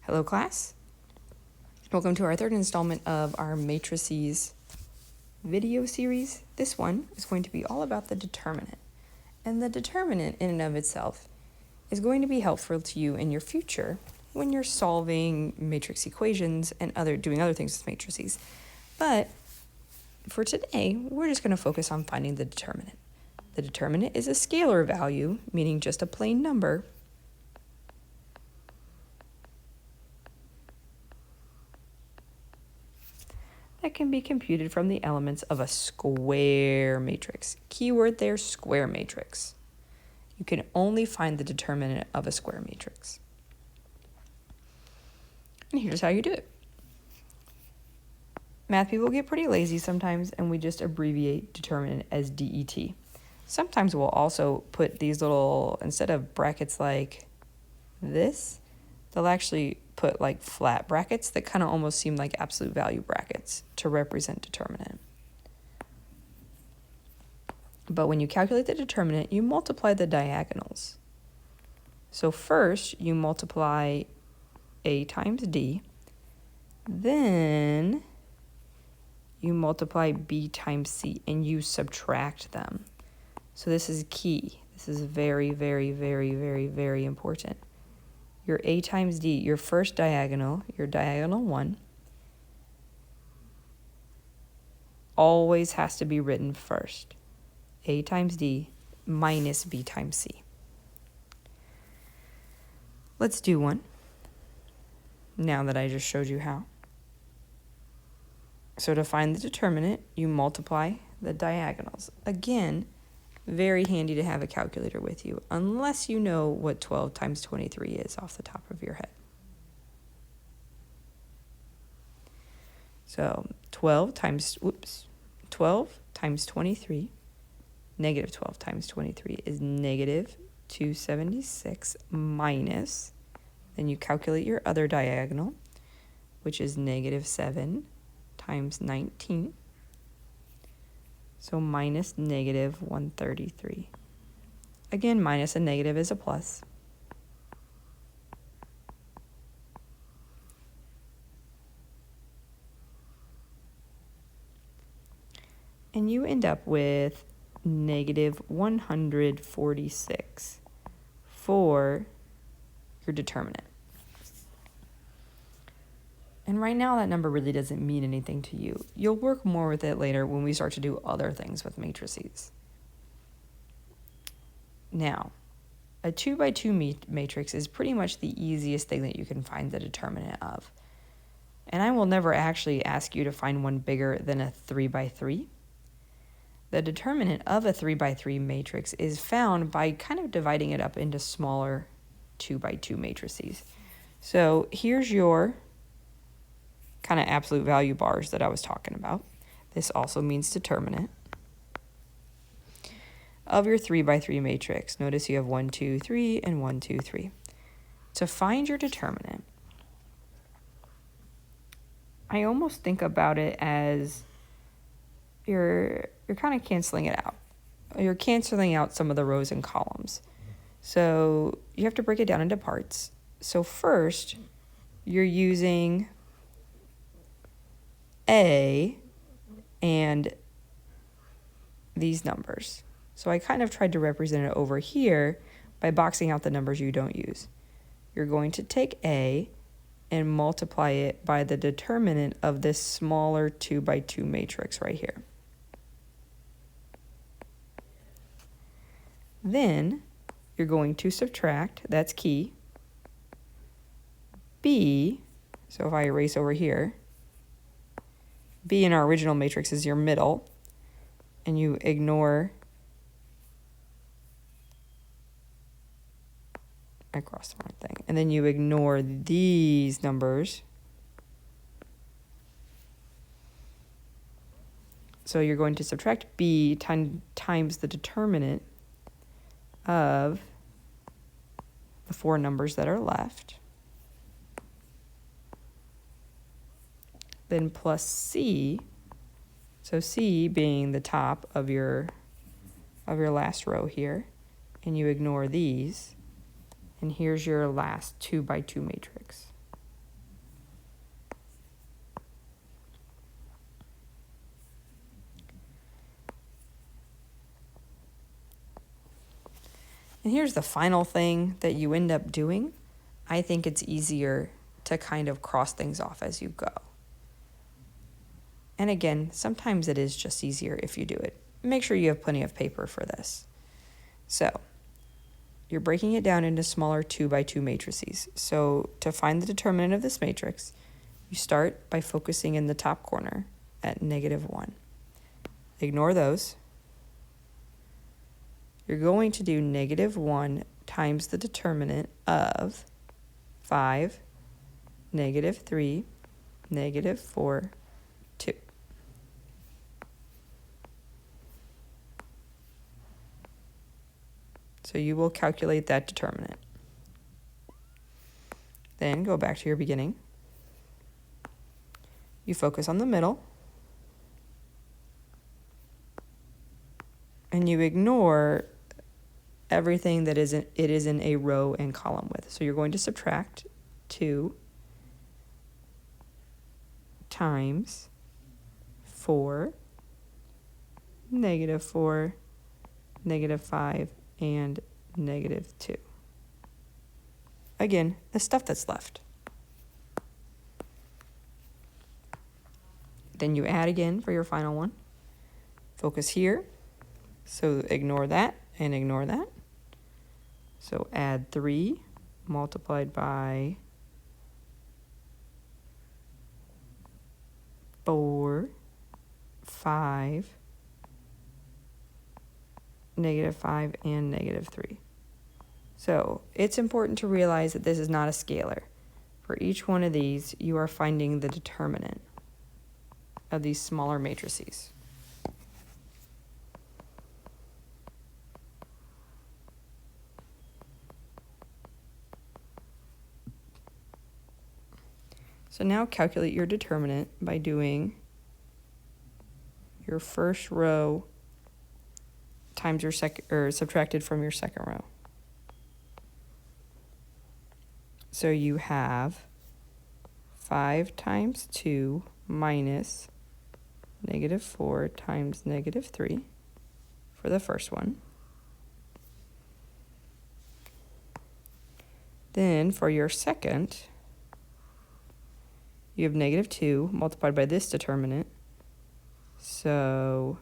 Hello class, welcome to our third installment of our matrices video series. This one is going to be all about the determinant. And the determinant in and of itself is going to be helpful to you in your future when you're solving matrix equations and doing other things with matrices. But for today, we're just going to focus on finding the determinant. The determinant is a scalar value, meaning just a plain number, that can be computed from the elements of a square matrix. Keyword there, square matrix. You can only find the determinant of a square matrix. And here's how you do it. Math people get pretty lazy sometimes, and we just abbreviate determinant as DET. Sometimes we'll also put these little, instead of brackets like this, they'll actually put like flat brackets that kind of almost seem like absolute value brackets to represent determinant. But when you calculate the determinant, you multiply the diagonals. So first you multiply A times D, then you multiply B times C, and you subtract them. So this is key. This is very, very, very, very, very important. Your A times D, your first diagonal, your diagonal 1, always has to be written first. A times D minus B times C. Let's do one, now that I just showed you how. So to find the determinant, you multiply the diagonals. Again, very handy to have a calculator with you, unless you know what 12 times 23 is off the top of your head. So 12 times 23, negative 12 times 23 is negative 276 minus, then you calculate your other diagonal, which is negative 7 times 19. So minus negative 133. Again, minus a negative is a plus. And you end up with negative 146 for your determinant. And right now that number really doesn't mean anything to you. You'll work more with it later when we start to do other things with matrices. Now, a 2 by 2 matrix is pretty much the easiest thing that you can find the determinant of. And I will never actually ask you to find one bigger than a 3 by 3. The determinant of a 3 by 3 matrix is found by kind of dividing it up into smaller 2 by 2 matrices. So here's your kind of absolute value bars that I was talking about. This also means determinant of your 3 by 3 matrix. Notice you have 1, 2, 3, and 1, 2, 3. To find your determinant, I almost think about it as you're kind of canceling it out. You're canceling out some of the rows and columns. So you have to break it down into parts. So first, you're using A and these numbers. So I kind of tried to represent it over here by boxing out the numbers you don't use. You're going to take A and multiply it by the determinant of this smaller 2 by 2 matrix right here. Then you're going to subtract, that's key, B, so if I erase over here, B in our original matrix is your middle, and you ignore, I crossed the wrong thing, and then you ignore these numbers. So you're going to subtract B times the determinant of the 4 numbers that are left, then plus C, so C being the top of your last row here, and you ignore these, and here's your last 2 by 2 matrix. And here's the final thing that you end up doing. I think it's easier to kind of cross things off as you go. And again, sometimes it is just easier if you do it. Make sure you have plenty of paper for this. So you're breaking it down into smaller 2x2 matrices. So to find the determinant of this matrix, you start by focusing in the top corner at -1. Ignore those. You're going to do -1 times the determinant of 5, -3, -4, 2. So you will calculate that determinant. Then go back to your beginning. You focus on the middle. And you ignore everything that it is in a row and column with. So you're going to subtract 2 times 4, -4, -5, and -2. Again, the stuff that's left. Then you add again for your final one. Focus here. So ignore that and ignore that. So add 3 multiplied by 4, 5, -5, and -3. So it's important to realize that this is not a scalar. For each one of these, you are finding the determinant of these smaller matrices. So now calculate your determinant by doing your first row times your second, or subtracted from your second row. So you have 5 times 2 minus -4 times -3 for the first one. Then for your second, you have -2 multiplied by this determinant. So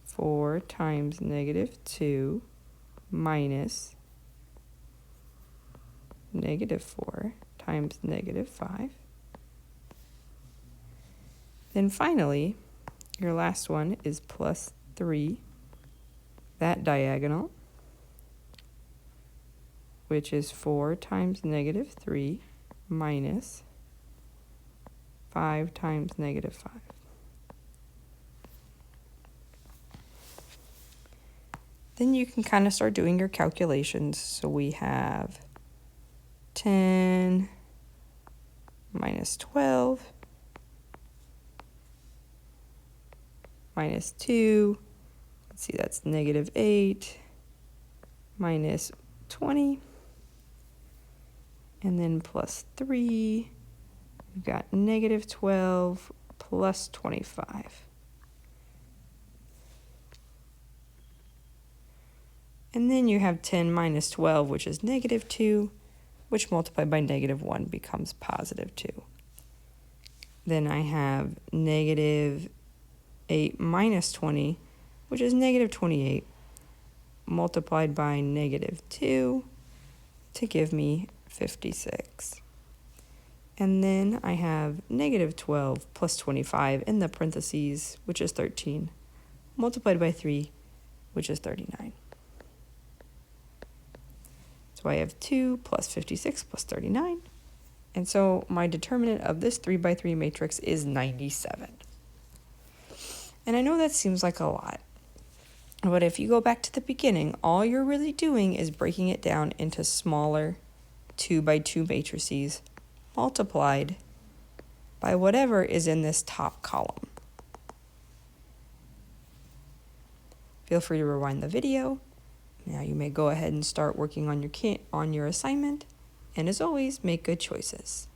4 times -2 minus -4 times -5. Then finally, your last one is plus 3, that diagonal, which is 4 times -3 minus 5 times -5. Then you can kind of start doing your calculations. So we have 10 minus 12 minus 2. Let's see, that's -8 minus 20. And then plus 3. We've got -12 plus 25. And then you have 10 minus 12, which is -2, which multiplied by -1 becomes +2. Then I have -8 minus 20, which is -28, multiplied by -2 to give me 56. And then I have -12 plus 25 in the parentheses, which is 13, multiplied by 3, which is 39. So I have 2 plus 56 plus 39. And so my determinant of this 3x3 matrix is 97. And I know that seems like a lot. But if you go back to the beginning, all you're really doing is breaking it down into smaller 2x2 matrices multiplied by whatever is in this top column. Feel free to rewind the video. Now you may go ahead and start working on your assignment, and as always, make good choices.